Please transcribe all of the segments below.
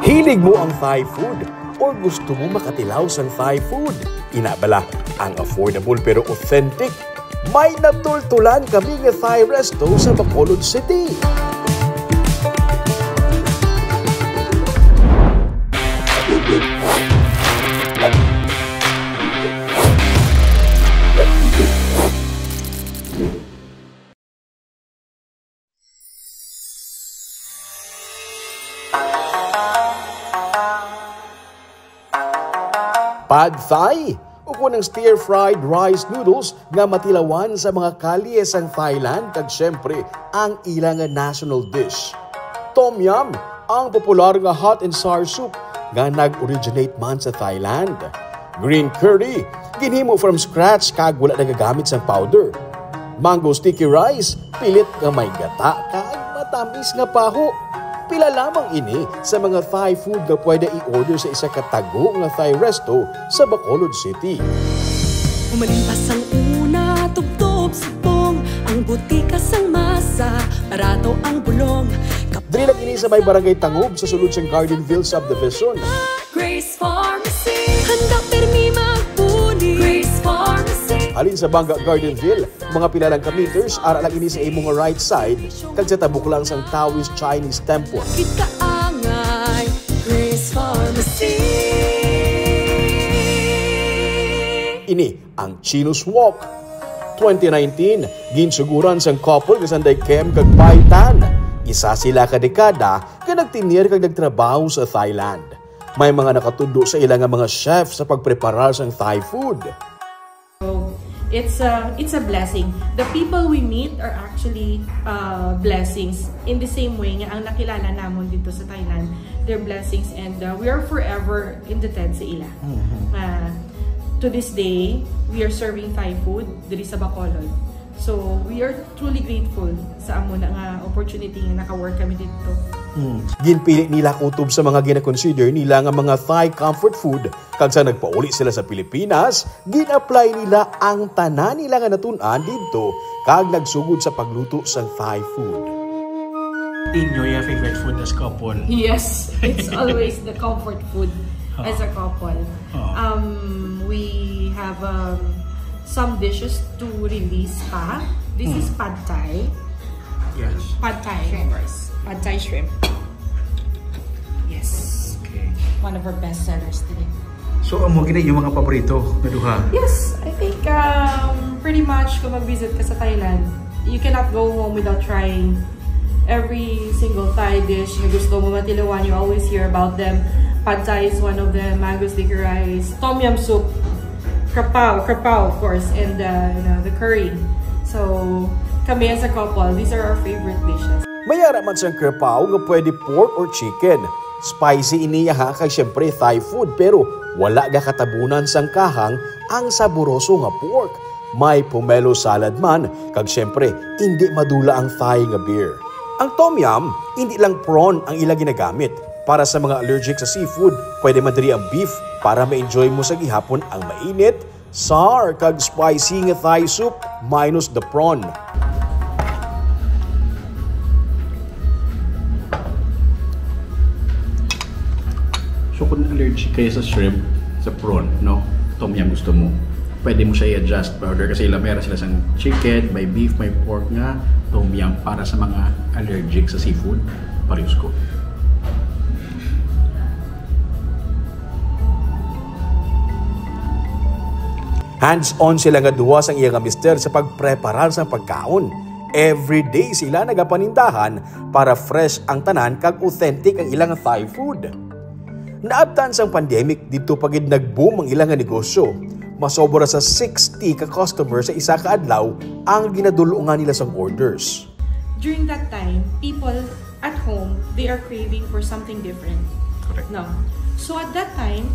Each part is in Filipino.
Hilig mo ang Thai food or gusto mo makatilaw sa Thai food? Inabala ang affordable pero authentic. May natultulan kami ng Thai resto sa Bacolod City. Pad Thai o kunang stir-fried rice noodles nga matilawan sa mga kalye sang Thailand kag syempre ang ilang national dish. Tom Yum, ang popular nga hot and sour soup nga nag-originate man sa Thailand. Green curry, ginhimo from scratch kag wala nagagamit sang powder. Mango sticky rice, pilit nga may gata kag matamis nga paho. Pila lamang ini sa mga Thai food na pwede i-order sa isa katago nga Thai resto sa Bacolod City. Umalimpas ang una, tubtob subong, ang butikas ang masa, barato ang bulong. Dili lang ini sa may barangay Tangob sa sulod sang Gardenville Subdivision. Grace Pharmacy, handa permi magpuni. Grace Pharmacy. Alin sa Banga Gardenville, mga pilalang ka-meters, ara lang ini sa imong right side, kag sa tabuk lang sang Taoist Chinese Temple. Kita angay, Grace Pharmacy. Ini ang Chinos Walk. 2019, ginsuguran sang couple kasanday Kem kag Paitan. Isa sila ka dekada nga nagtinir kag nagtrabaho sa Thailand. May mga nakatundo sa ilang mga chef sa pagpreparar sang Thai food. It's a blessing. The people we meet are actually blessings. In the same way nga ang nakilala namon dito sa Thailand, they're blessings, and we are forever indebted sa ila. To this day, we are serving Thai food diri sa Bacolod. So we are truly grateful sa amo na nga opportunity nga naka-work kami dito. Ginpili nila kutob sa mga gina-consider nila nga mga Thai comfort food. Kag sa nagpauli sila sa Pilipinas, gin-apply nila ang tanan nila nga natun-an dito kag nagsugod sa pagluto sa Thai food. Your favorite food as couple? Yes, it's always the comfort food as a couple. We have some dishes to release pa. This is Pad Thai. Yes. Pad Thai. Pad Thai shrimp. Yes. Okay. One of our best sellers today. So, amo gina yung mga paborito na duha? Yes, I think pretty much kung mag-visit ka sa Thailand, you cannot go home without trying every single Thai dish na gusto mo matilawan. You always hear about them. Pad Thai is one of them. Mango sticky rice, Tom Yum soup, krapao of course, and the curry. So kami as a couple, these are our favorite dishes. Mayara man sang krapao nga pwede pork or chicken. Spicy iniya ha kay syempre Thai food pero wala ga katabunan sang kahang ang saboroso nga pork. May pomelo salad man kag syempre hindi madula ang Thai nga beer. Ang Tom Yum, hindi lang prawn ang ila ginagamit. Para sa mga allergic sa seafood, pwede man diri ang beef para ma-enjoy mo sa gihapon ang mainit, sour kag spicy nga Thai soup minus the prawn. So kung allergic kayo sa shrimp, sa prawn, no? Tom Yum gusto mo, pwede mo siya i-adjust powder kasi meron sila sang chicken, may beef, may pork nga, Tom Yum para sa mga allergic sa seafood, parehas ko. Hands-on sila nga duwa sang iyang mister sa pagpreparar sa pagkaon. Every day sila nagapanindahan para fresh ang tanan kag authentic ang ilang Thai food. Naabtan sang pandemic dito pagid nag-boom ang ilang negosyo. Masobra sa 60 ka customer sa isa ka adlaw ang ginadulungan nila sang orders. During that time, people at home, they are craving for something different. Correct. No. So at that time,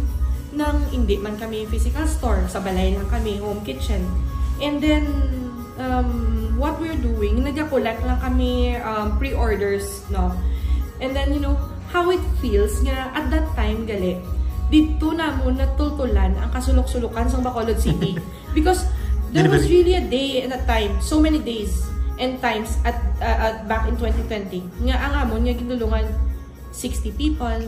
nang hindi man kami physical store, sa balay lang kami, home kitchen. And then, what we're doing, nag-collect lang kami pre-orders, no? And then, how it feels nga at that time, gali, dito na mo natultulan ang kasulok-sulukan sa Bacolod City. Because there was really a day and a time, so many days and times at back in 2020, nga ang amon nga ginulungan 60 people,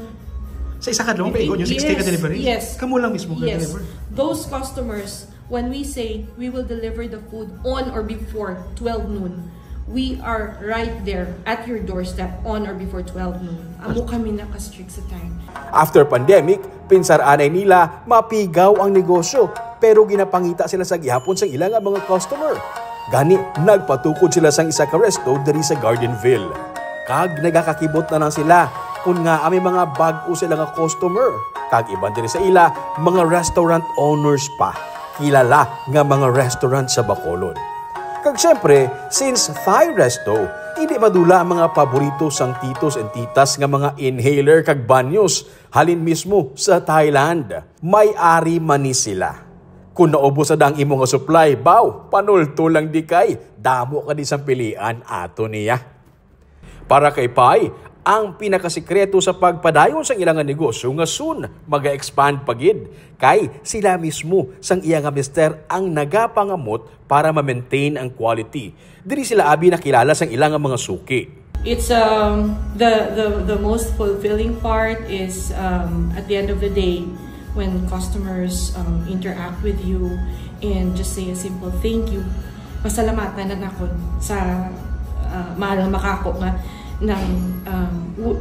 Sa isa ka lang, yung 60 ka delivery? Yes. Kamu lang mismo ka Yes. deliver? Those customers, when we say we will deliver the food on or before 12 noon, we are right there at your doorstep on or before 12 noon. Amo kami naka-strict sa time. After pandemic, pinsaranay nila mapigaw ang negosyo pero ginapangita sila sa gihapon sa ilang mga customer. Gani, nagpatukod sila sang isa ka resto diri sa Gardenville. Kag nagakakibot na lang sila kung nga may mga bag-o sila nga customer. Kag iban diri sa ila, mga restaurant owners pa. Kilala nga mga restaurant sa Bacolod. Kag syempre, since Thai Resto, hindi madula ang mga paborito sang titos and titas nga mga inhaler kag banyos halin mismo sa Thailand. May-ari man ni sila. Kung naubos na ang imo nga supply, baw, panulto lang di kay, damo ka di sang pilian ato niya. Para kay Pai, ang pinakasikreto sa pagpadayon sang ilang negosyo nga soon maga-expand pagid kay sila mismo sang iya nga mister ang nagapangamot para ma-maintain ang quality. Diri sila abi nakilala sang ilang mga suki. It's the most fulfilling part is at the end of the day when customers interact with you and just say a simple thank you. Pasalamatan na nakon sa mahal makako nga ng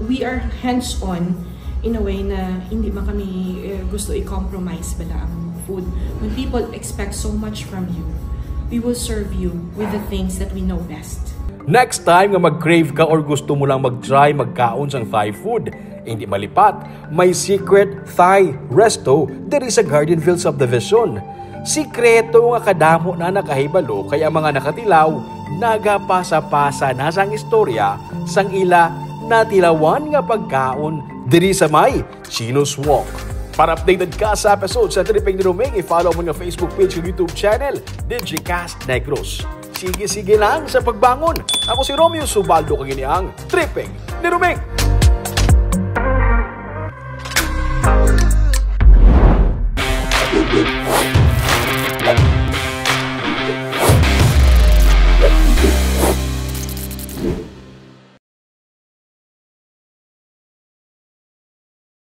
we are hands-on in a way na hindi man kami gusto i-compromise bala ang food. When people expect so much from you, we will serve you with the things that we know best. Next time nga mag-crave ka or gusto mo lang mag-try magkaon sang Thai food, hindi malipat, may Secret Thai Resto diri sa Gardenville Subdivision. Sikreto nga kadamo na nakahibalo kaya mga nakatilaw, nagapasa-pasa na sang istorya sang ila natilawan nga pagkaon diri sa may Chinos Walk. Para updated ka sa episode sa Tripping ni Romeng, i-follow mo nga Facebook page at YouTube channel, Digicast Negros. Sige-sige lang sa pagbangon. Ako si Romeo Subaldo, kagini ang Tripping ni Romeng.